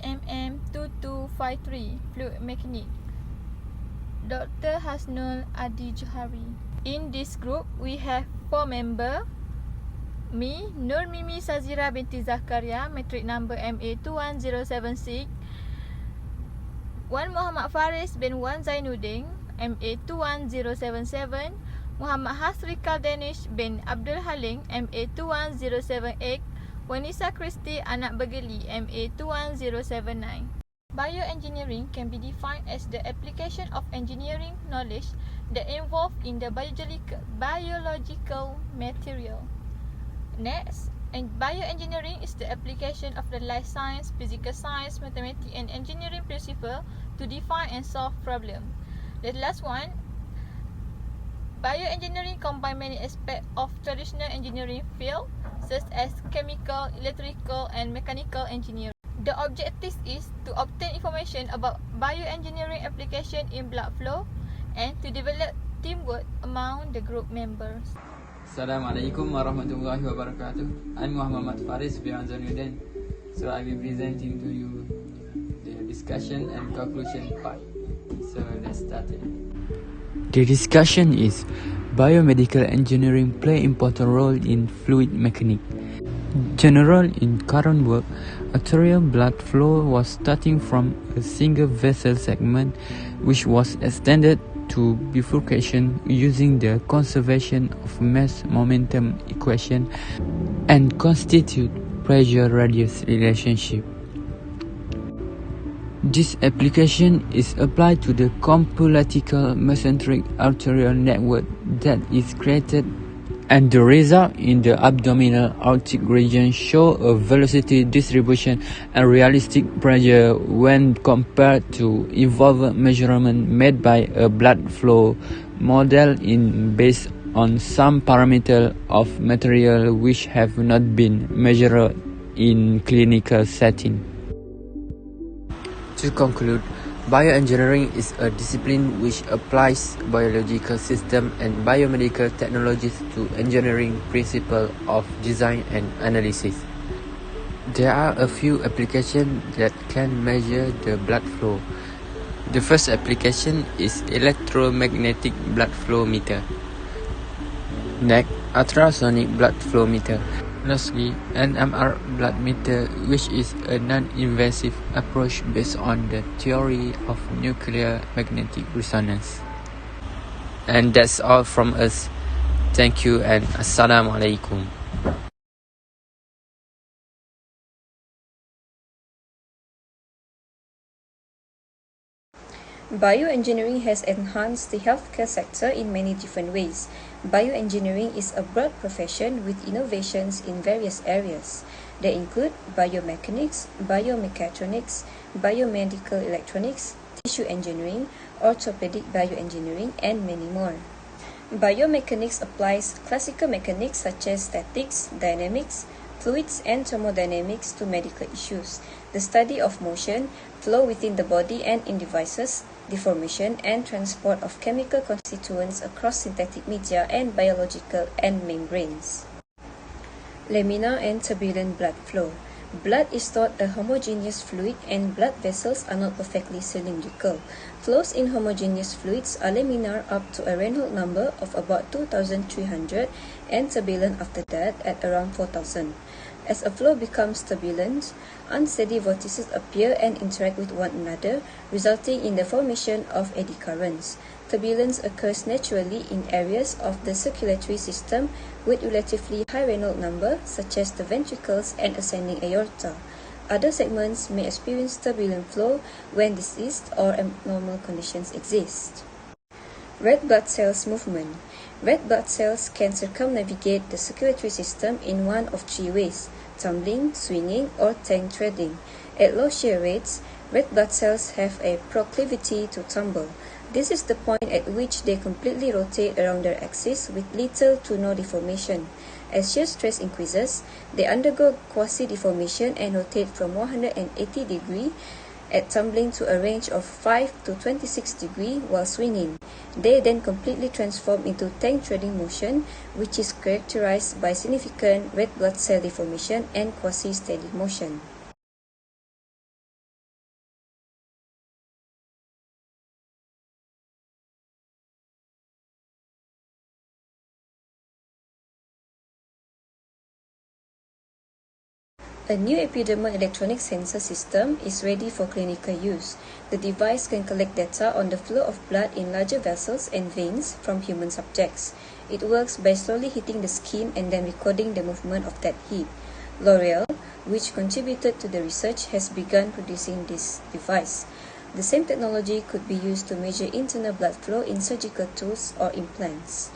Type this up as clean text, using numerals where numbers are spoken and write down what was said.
BMM2253 Fluid Mechanic, Dr. Hasnul Adi Johari. In this group, we have 4 members. Me, Nur Mimi Sazira binti Zakaria, matric number MA21076. Wan Muhammad Faris bin Wan Zainuddin, MA21077. Muhammad Hasrikal Danish bin Abdul Halim, MA21078. Wanisa Christy anak Begeli, MA21079. Bioengineering can be defined as the application of engineering knowledge that involved in the biological material. Next, bioengineering is the application of the life science, physical science, mathematics and engineering principle to define and solve problems. The last one, bioengineering combines many aspects of traditional engineering field such as chemical, electrical and mechanical engineering. The objective is to obtain information about bioengineering application in blood flow and to develop teamwork among the group members. Assalamualaikum warahmatullahi wabarakatuh. I'm Muhammad Faris bin Zainuddin. So I will be presenting to you the discussion and conclusion part. So let's start it. The discussion is biomedical engineering play important role in fluid mechanics. General in current work, arterial blood flow was starting from a single vessel segment which was extended to bifurcation using the conservation of mass momentum equation and constitute pressure radius relationship. This application is applied to the compulatical mesenteric arterial network that is created, and the result in the abdominal aortic region show a velocity distribution and realistic pressure when compared to evolved measurement made by a blood flow model based on some parameter of material which have not been measured in clinical setting. To conclude, bioengineering is a discipline which applies biological systems and biomedical technologies to engineering principles of design and analysis. There are a few applications that can measure the blood flow. The first application is electromagnetic blood flow meter. Next, ultrasonic blood flow meter. Lastly, NMR blood meter, which is a non-invasive approach based on the theory of nuclear magnetic resonance. And that's all from us. Thank you and Assalamu alaikum. Bioengineering has enhanced the healthcare sector in many different ways. Bioengineering is a broad profession with innovations in various areas. They include biomechanics, biomechatronics, biomedical electronics, tissue engineering, orthopedic bioengineering, and many more. Biomechanics applies classical mechanics such as statics, dynamics, fluids, and thermodynamics to medical issues. The study of motion, flow within the body and in devices, deformation and transport of chemical constituents across synthetic media and biological end membranes. Laminar and turbulent blood flow. Blood is not a homogeneous fluid and blood vessels are not perfectly cylindrical. Flows in homogeneous fluids are laminar up to a Reynolds number of about 2,300 and turbulent after that at around 4,000. As a flow becomes turbulent, unsteady vortices appear and interact with one another, resulting in the formation of eddy currents. Turbulence occurs naturally in areas of the circulatory system with relatively high Reynolds number, such as the ventricles and ascending aorta. Other segments may experience turbulent flow when diseased or abnormal conditions exist. Red blood cells movement. Red blood cells can circumnavigate the circulatory system in one of 3 ways: tumbling, swinging, or tank treading. At low shear rates, red blood cells have a proclivity to tumble. This is the point at which they completely rotate around their axis with little to no deformation. As shear stress increases, they undergo quasi-deformation and rotate from 180 degrees at tumbling to a range of 5 to 26 degrees while swinging. They then completely transform into tank treading motion, which is characterized by significant red blood cell deformation and quasi-steady motion. A new epidermal electronic sensor system is ready for clinical use. The device can collect data on the flow of blood in larger vessels and veins from human subjects. It works by slowly hitting the skin and then recording the movement of that hit. L'Oreal, which contributed to the research, has begun producing this device. The same technology could be used to measure internal blood flow in surgical tools or implants.